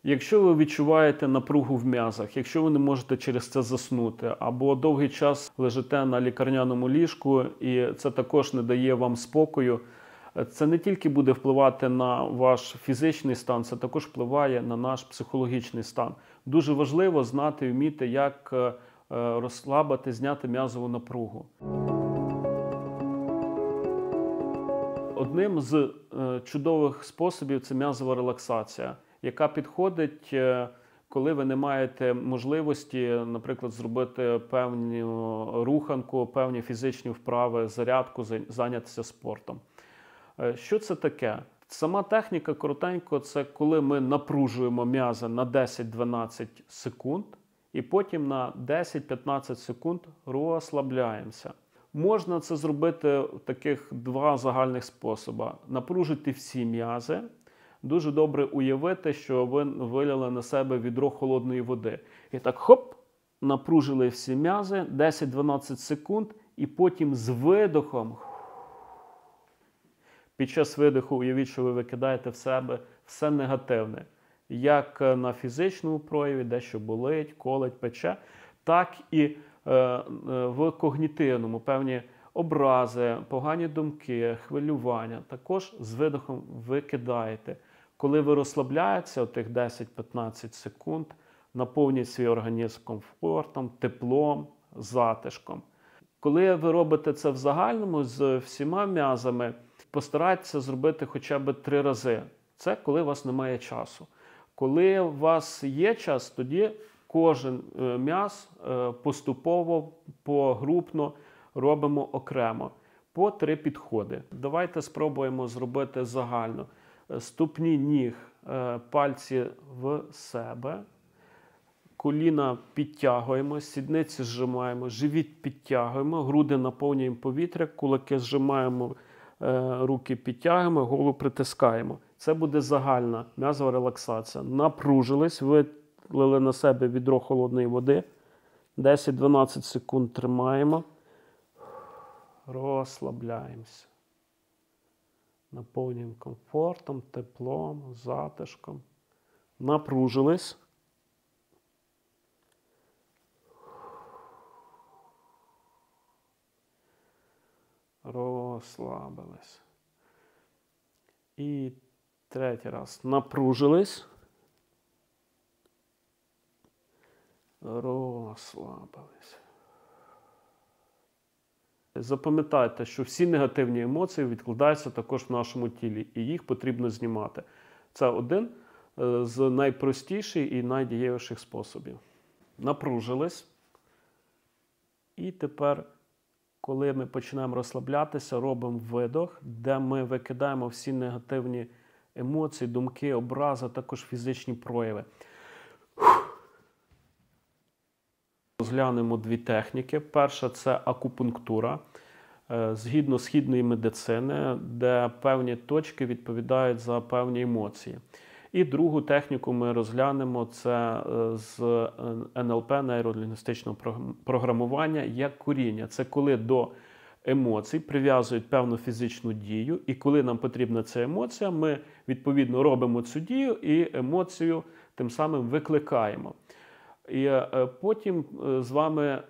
Якщо ви відчуваєте напругу в м'язах, якщо ви не можете через це заснути, або довгий час лежите на лікарняному ліжку і це також не дає вам спокою, це не тільки буде впливати на ваш фізичний стан, це також впливає на наш психологічний стан. Дуже важливо знати і вміти, як розслабити, зняти м'язову напругу. Одним з чудових способів – це м'язова релаксація, яка підходить, коли ви не маєте можливості, наприклад, зробити певну руханку, певні фізичні вправи, зарядку, зайнятися спортом. Що це таке? Сама техніка, коротенько, це коли ми напружуємо м'язи на 10-12 секунд і потім на 10-15 секунд розслабляємося. Можна це зробити в таких два загальних способи. Напружити всі м'язи. Дуже добре уявити, що ви вилили на себе відро холодної води. І так, хоп, напружили всі м'язи, 10-12 секунд, і потім з видохом, під час видиху уявіть, що ви викидаєте в себе все негативне. Як на фізичному прояві, дещо болить, колить, пече, так і в когнітивному, певні образи, погані думки, хвилювання. Також з видохом викидаєте. Коли ви розслабляєтеся, отих 10-15 секунд, наповнюють свій організм комфортом, теплом, затишком. Коли ви робите це в загальному з всіма м'язами, постарайтеся зробити хоча б 3 рази. Це коли у вас немає часу. Коли у вас є час, тоді кожен м'яз поступово, погрупно робимо окремо. По 3 підходи. Давайте спробуємо зробити загально. Ступні ніг, пальці в себе. Коліна підтягуємо, сідниці зжимаємо, живіт підтягуємо, груди наповнюємо повітря, кулаки зжимаємо, руки підтягуємо, голову притискаємо. Це буде загальна м'язова релаксація. Напружились, вилили на себе відро холодної води. 10-12 секунд тримаємо. Розслабляємося. Наповнюємо комфортом, теплом, затишком. Напружились. Розслабились. І 3-й раз. Напружились. Розслабились. Запам'ятайте, що всі негативні емоції відкладаються також в нашому тілі, і їх потрібно знімати. Це один з найпростіших і найдієвіших способів. Напружились. І тепер, коли ми починаємо розслаблятися, робимо видох, де ми викидаємо всі негативні емоції, думки, образи, також фізичні прояви. Розглянемо 2 техніки. Перша – це акупунктура, згідно східної медицини, де певні точки відповідають за певні емоції. І другу техніку ми розглянемо – це з НЛП, нейролінгвістичного програмування, як куріння. Це коли до емоцій прив'язують певну фізичну дію, і коли нам потрібна ця емоція, ми відповідно робимо цю дію і емоцію тим самим викликаємо. І потім з вами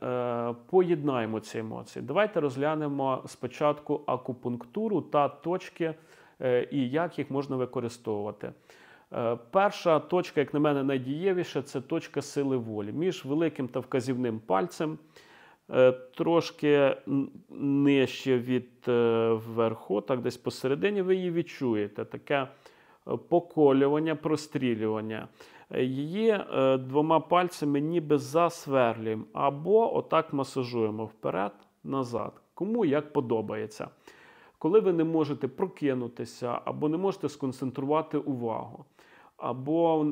поєднаємо ці емоції. Давайте розглянемо спочатку акупунктуру та точки, і як їх можна використовувати. Перша точка, як на мене, найдієвіша – це точка сили волі. Між великим та вказівним пальцем, трошки нижче від верху, так десь посередині ви її відчуєте. Таке поколювання, прострілювання. Її 2 пальцями ніби засверлюємо або отак масажуємо вперед, назад. Кому як подобається. Коли ви не можете прокинутися, або не можете сконцентрувати увагу, або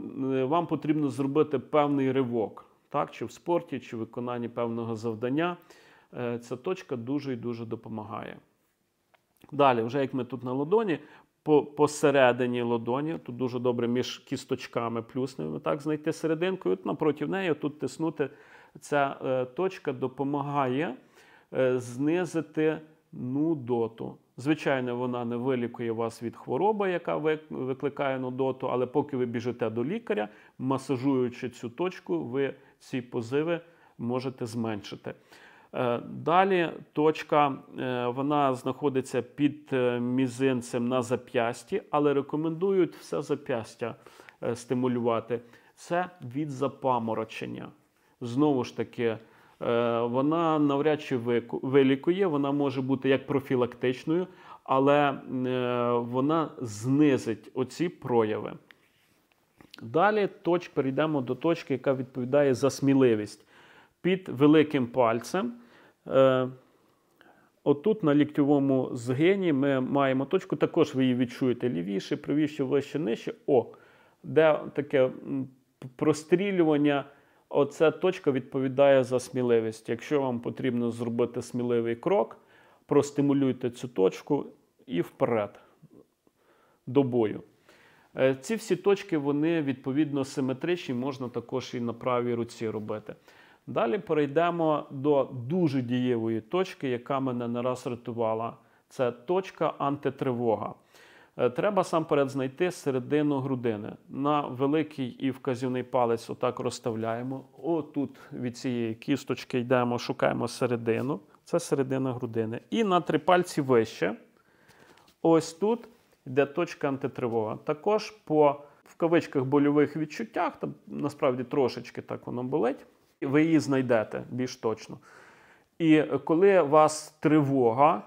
вам потрібно зробити певний ривок, так, чи в спорті, чи в виконанні певного завдання, ця точка дуже і дуже допомагає. Далі, вже як ми тут на ладоні, посередині ладоні, тут дуже добре між кісточками плюсними, так, знайти серединку, і от напроти неї тут тиснути. Ця точка допомагає знизити нудоту. Звичайно, вона не вилікує вас від хвороби, яка викликає нудоту, але поки ви біжите до лікаря, масажуючи цю точку, ви ці позиви можете зменшити. Далі точка, вона знаходиться під мізинцем на зап'ясті, але рекомендують все зап'ястя стимулювати. Це від запаморочення. Знову ж таки, вона навряд чи вилікує, вона може бути як профілактичною, але вона знизить оці прояви. Далі перейдемо до точки, яка відповідає за сміливість. Під великим пальцем, отут на ліктьовому згині ми маємо точку, також ви її відчуєте лівіше, правіше, вище, нижче. Де таке прострілювання, оця точка відповідає за сміливість. Якщо вам потрібно зробити сміливий крок, простимулюйте цю точку і вперед, до бою. Ці всі точки, вони відповідно симетричні, можна також і на правій руці робити. Далі перейдемо до дуже дієвої точки, яка мене не раз рятувала. Це точка антитривога. Треба насамперед знайти середину грудини. На великий і вказівний палець отак розставляємо. Отут від цієї кісточки йдемо, шукаємо середину. Це середина грудини. І на 3 пальці вище, ось тут, йде точка антитривога. Також по, в кавичках, больових відчуттях, там насправді трошечки так воно болить, ви її знайдете більш точно. І коли у вас тривога,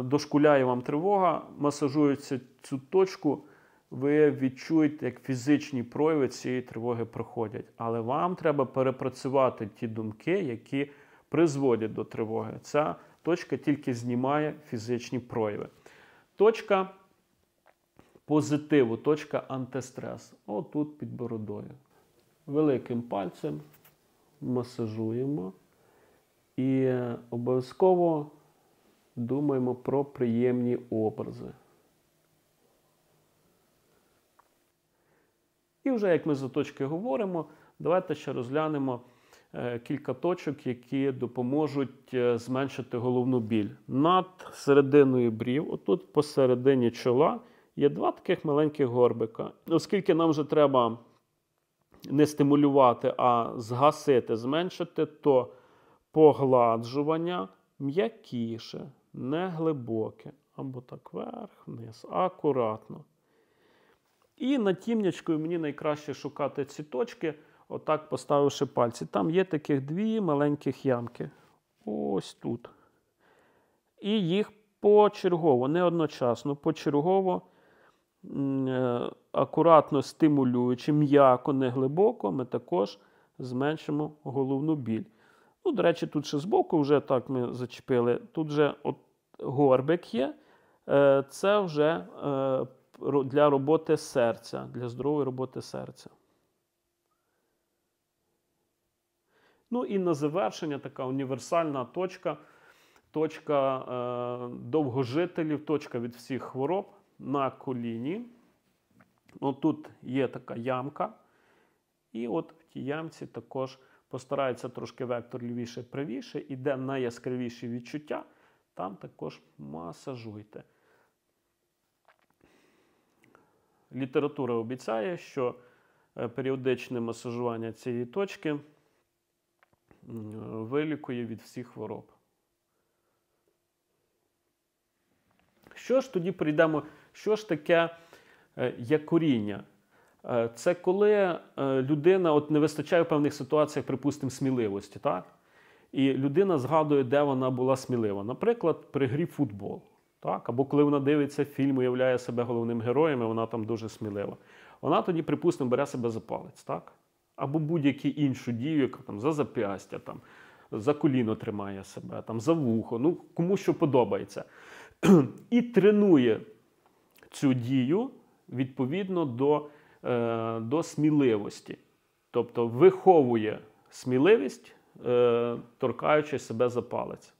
дошкуляє вам тривога, масажується цю точку, ви відчуєте, як фізичні прояви цієї тривоги проходять. Але вам треба перепрацювати ті думки, які призводять до тривоги. Ця точка тільки знімає фізичні прояви. Точка позитиву, точка антистрес. Отут під бородою. Великим пальцем масажуємо і обов'язково думаємо про приємні образи. І вже як ми за точки говоримо, давайте ще розглянемо кілька точок, які допоможуть зменшити головну біль. Над серединою брів, отут посередині чола, є 2 таких маленьких горбика. Оскільки нам вже треба не стимулювати, а згасити, зменшити, то погладжування м'якіше, не глибоке. Або так вверх, вниз, акуратно. І натімнячкою мені найкраще шукати ці точки, отак поставивши пальці. Там є таких 2 маленьких ямки. Ось тут. І їх почергово, не одночасно, почергово, акуратно стимулюючи, м'яко, не глибоко, ми також зменшимо головну біль. Ну, до речі, тут ще збоку вже так ми зачепили. Тут вже от горбик є. Це вже для роботи серця, для здорової роботи серця. Ну і на завершення така універсальна точка. Точка довгожителів, точка від всіх хвороб на коліні. Отут є така ямка. І от в тій ямці також постарається трошки вектор лівіше-правіше. І де найяскравіші відчуття, там також масажуйте. Література обіцяє, що періодичне масажування цієї точки вилікує від всіх хвороб. Що ж тоді прийдемо, що ж таке якоріння? Це коли людина не вистачає в певних ситуаціях, припустимо, сміливості, так? І людина згадує, де вона була смілива. Наприклад, при грі в футбол. Так? Або коли вона дивиться фільм, уявляє себе головним героєм, і вона там дуже смілива. Вона тоді, припустимо, бере себе за палець. Так? Або будь-яку іншу дію, яка там, за зап'ястя, там, за коліно тримає себе, там, за вухо, ну, кому що подобається. І тренує цю дію відповідно до сміливості. Тобто виховує сміливість, торкаючи себе за палець.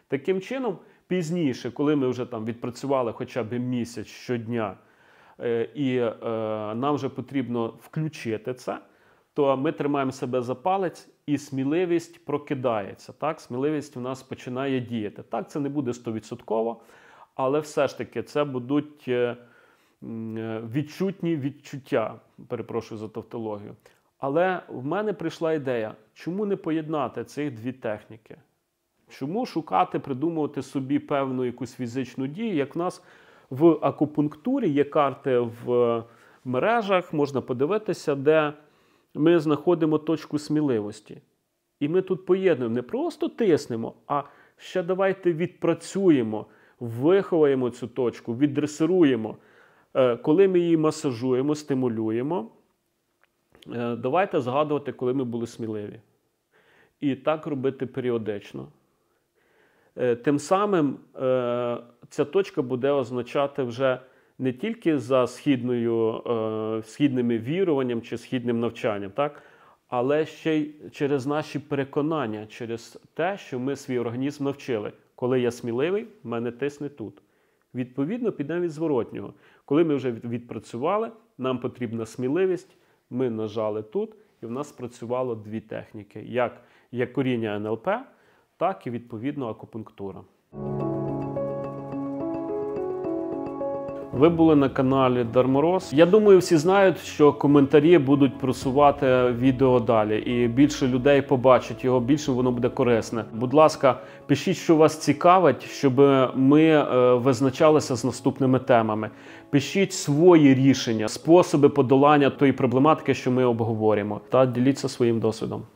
Таким чином, пізніше, коли ми вже там відпрацювали хоча б місяць щодня, і нам вже потрібно включити це, то ми тримаємо себе за палець, і сміливість прокидається. Так? Сміливість у нас починає діяти. Так, це не буде 100%, але все ж таки це будуть відчутні відчуття, перепрошую за тавтологію. Але в мене прийшла ідея, чому не поєднати цих дві техніки? Чому шукати, придумувати собі певну якусь фізичну дію, як в нас в акупунктурі є карти в мережах, можна подивитися, де ми знаходимо точку сміливості. І ми тут поєднуємо, не просто тиснемо, а ще давайте відпрацюємо, виховаємо цю точку, віддресируємо. Коли ми її масажуємо, стимулюємо, давайте згадувати, коли ми були сміливі. І так робити періодично. Тим самим ця точка буде означати вже не тільки за східними віруванням чи східним навчанням, так? Але ще й через наші переконання, через те, що ми свій організм навчили. Коли я сміливий, в мене тисне тут. Відповідно, підемо від зворотнього. Коли ми вже відпрацювали, нам потрібна сміливість, ми нажали тут, і в нас спрацювало дві техніки. Як коріння НЛП, так і, відповідно, акупунктура. Ви були на каналі Дармороз. Я думаю, всі знають, що коментарі будуть просувати відео далі. І більше людей побачать його, більше воно буде корисне. Будь ласка, пишіть, що вас цікавить, щоб ми визначалися з наступними темами. Пишіть свої рішення, способи подолання тої проблематики, що ми обговорюємо. Та діліться своїм досвідом.